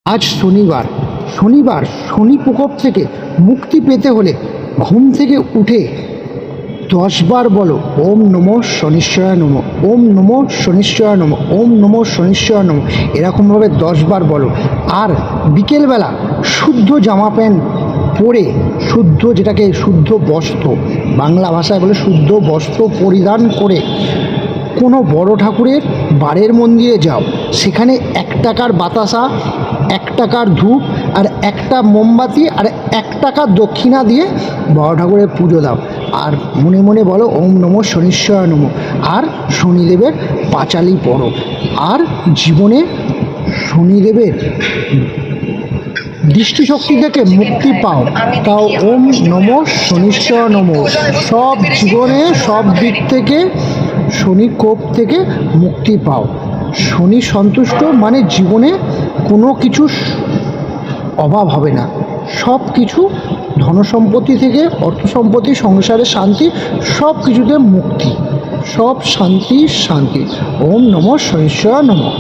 আজ শনিবার। শনি প্রকোপ থেকে মুক্তি পেতে হলে ঘুম থেকে উঠে 10 বার বলো ওম নমঃ শনিশ্চরায় নমঃ, ওম নমঃ শনিশ্চরায় নমঃ, ওম নমঃ শনিশ্চরায় নমঃ। এরকমভাবে 10 বার বলো। আর বিকেলবেলা শুদ্ধ জামা প্যান্ট পরে, যেটাকে শুদ্ধ বস্ত্র, বাংলা ভাষায় বলে শুদ্ধ বস্ত্র পরিধান করে কোনো বড় ঠাকুরের বাড়ির মন্দিরে যাও। সেখানে 1 টাকার বাতাসা, 1 টাকার ধূপ আর একটা মোমবাতি আর 1 টাকা দক্ষিণা দিয়ে বড় ঠাকুরের পুজো দাও। আর মনে মনে বলো ওম নমঃ শনিশ্চরায় নমঃ। আর শনিদেবের পাঁচালি পড়ো। আর জীবনে শনিদেবের দৃষ্টিশক্তি থেকে মুক্তি পাও। তাও ওম নমঃ শনিশ্চরায় নমঃ। সব জীবনে সব দিক থেকে শনি কোপ থেকে মুক্তি পাও। শনি সন্তুষ্ট মানে জীবনে কোনো কিছু অভাব হবে না। সব কিছু ধনসম্পত্তি থেকে, অর্থ সম্পত্তি, সংসারে শান্তি, সব কিছুতে মুক্তি, সব শান্তি। ওম নমঃ শনিশ্চরায় নমঃ।